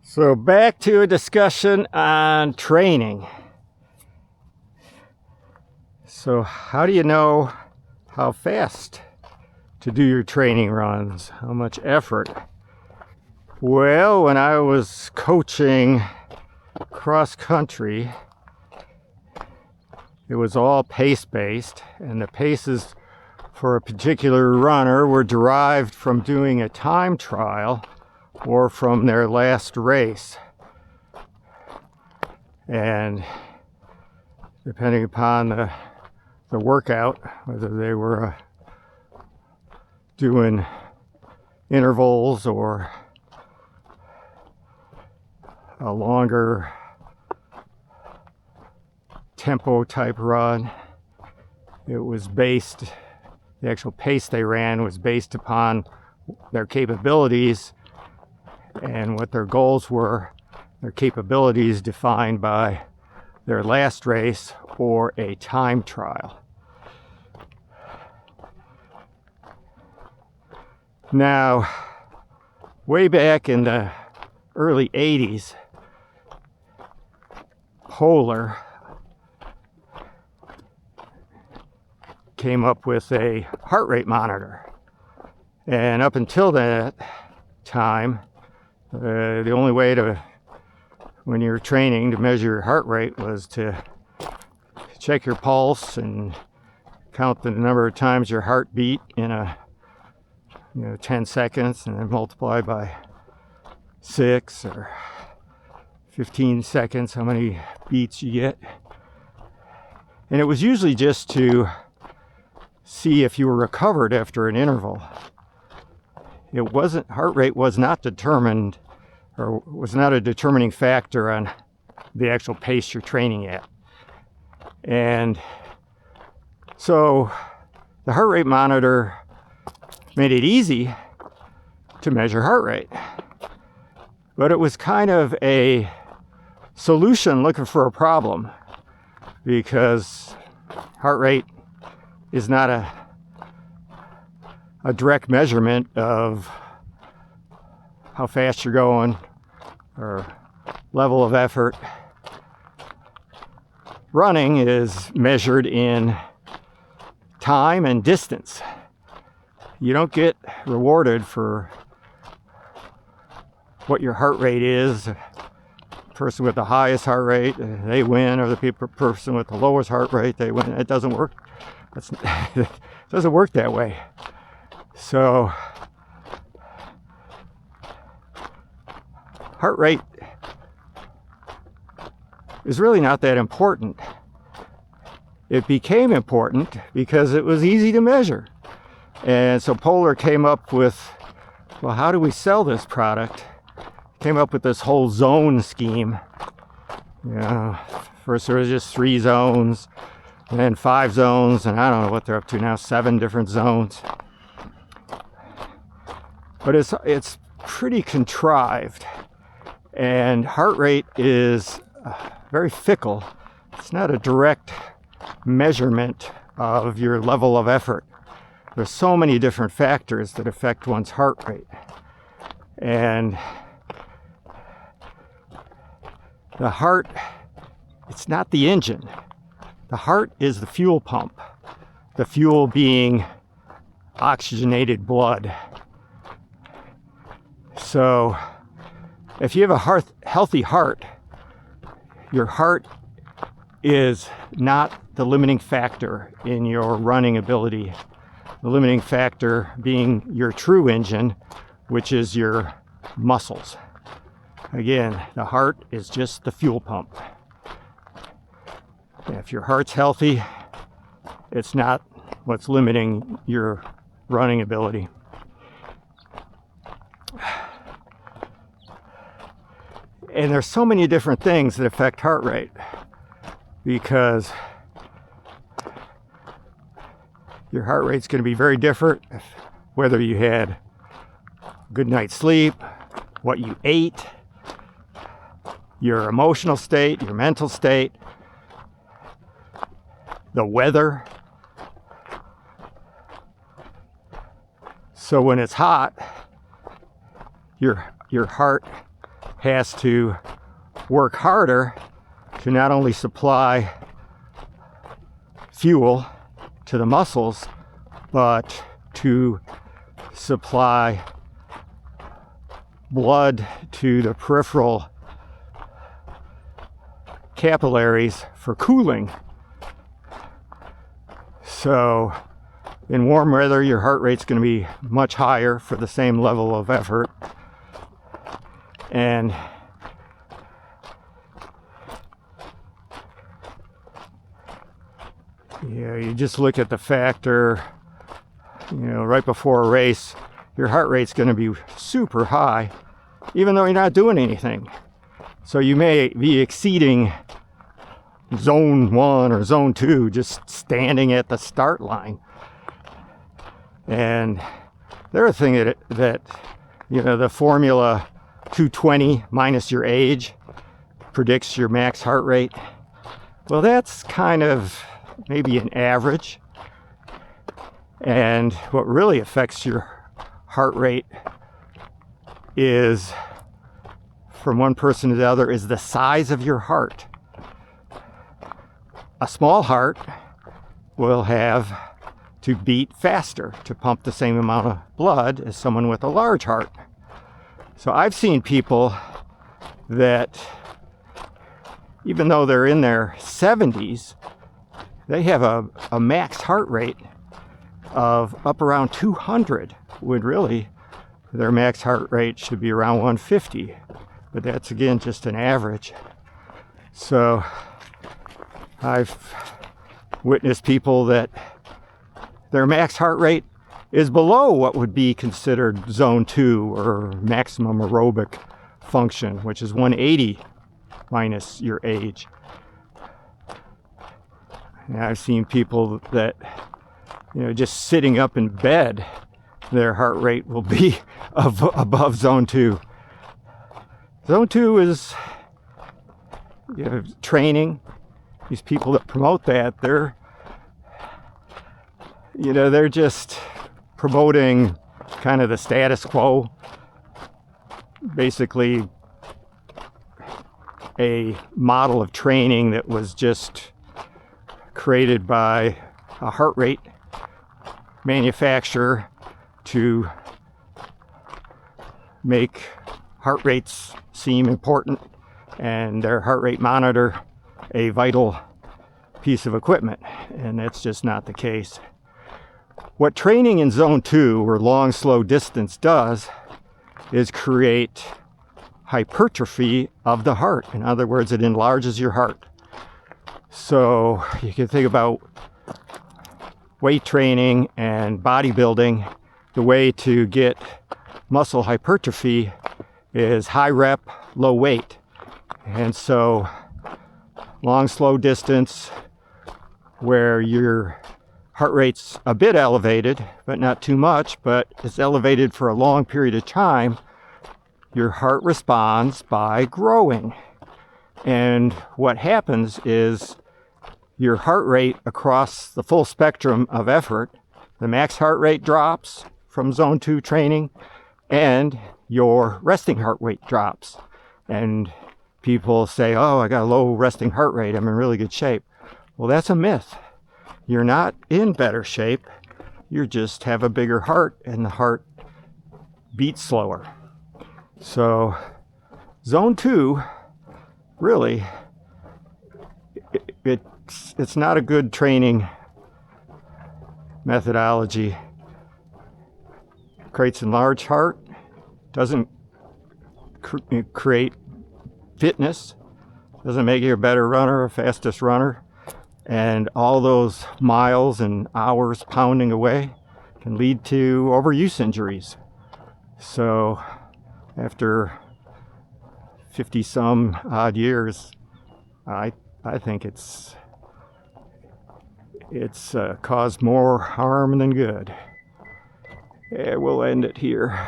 So back to a discussion on training. So how do you know how fast to do your training runs? How much effort? Well, when I was coaching cross country, it was all pace-based, and the paces for a particular runner were derived from doing a time trial or from their last race. And depending upon the workout, whether they were doing intervals or a longer tempo type run, it was based, the actual pace they ran was based upon their capabilities and what their goals were, their capabilities defined by their last race or a time trial. Now, way back in the early 80s, Polar came up with a heart rate monitor. And up until that time, the only way to, when you're training, to measure your heart rate was to check your pulse and count the number of times your heart beat in 10 seconds, and then multiply by 6 or 15 seconds, how many beats you get. And it was usually just to see if you were recovered after an interval. It wasn't, heart rate was not determined, or was not a determining factor on the actual pace you're training at. And so the heart rate monitor made it easy to measure heart rate. But it was kind of a solution looking for a problem, because heart rate is not a direct measurement of how fast you're going or level of effort. Running is measured in time and distance. You don't get rewarded for what your heart rate is. The person with the highest heart rate, they win, or the person with the lowest heart rate, they win. It doesn't work. It doesn't work that way. So heart rate is really not that important. It became important because it was easy to measure. And so Polar came up with, well, how do we sell this product? Came up with this whole zone scheme. First there was just 3 zones, and then 5 zones, and I don't know what they're up to now, 7 different zones. But it's pretty contrived, and heart rate is very fickle. It's not a direct measurement of your level of effort. There's so many different factors that affect one's heart rate. And the heart, it's not the engine. The heart is the fuel pump. The fuel being oxygenated blood. So if you have a healthy heart, your heart is not the limiting factor in your running ability. The limiting factor being your true engine, which is your muscles. Again, the heart is just the fuel pump. If your heart's healthy, it's not what's limiting your running ability. And there's so many different things that affect heart rate, because your heart rate's going to be very different whether you had a good night's sleep, what you ate, your emotional state, your mental state, the weather. So when it's hot, your heart has to work harder to not only supply fuel to the muscles, but to supply blood to the peripheral capillaries for cooling. So in warm weather, your heart rate's going to be much higher for the same level of effort. And you just look at the factor, right before a race, your heart rate's going to be super high, even though you're not doing anything. So you may be exceeding zone 1 or zone 2 just standing at the start line. And the other thing that the formula 220 minus your age predicts your max heart rate. Well, that's kind of maybe an average. And what really affects your heart rate is, from one person to the other, is the size of your heart. A small heart will have to beat faster to pump the same amount of blood as someone with a large heart. So I've seen people that, even though they're in their 70s, they have a max heart rate of up around 200, when really their max heart rate should be around 150. But that's, again, just an average. So I've witnessed people that their max heart rate is below what would be considered zone 2 or maximum aerobic function, which is 180 minus your age. And I've seen people that, just sitting up in bed, their heart rate will be above zone 2. Zone 2 is training. These people that promote that, they're just promoting kind of the status quo. Basically, a model of training that was just created by a heart rate manufacturer to make heart rates seem important and their heart rate monitor a vital piece of equipment. And that's just not the case. What training in zone 2 or long slow distance does is create hypertrophy of the heart. In other words, it enlarges your heart. So you can think about weight training and bodybuilding. The way to get muscle hypertrophy is high rep, low weight. And so long slow distance, where your heart rate's a bit elevated, but not too much, but it's elevated for a long period of time, your heart responds by growing. And what happens is your heart rate across the full spectrum of effort, the max heart rate drops from zone 2 training, and your resting heart rate drops. And people say, oh, I got a low resting heart rate, I'm in really good shape. Well, that's a myth. You're not in better shape. You just have a bigger heart, and the heart beats slower. So zone 2, really, it's not a good training methodology. It creates enlarged heart, doesn't create fitness, doesn't make you a better runner, a fastest runner. And all those miles and hours pounding away can lead to overuse injuries. So after 50 some odd years, I think it's caused more harm than good. Yeah, we'll end it here.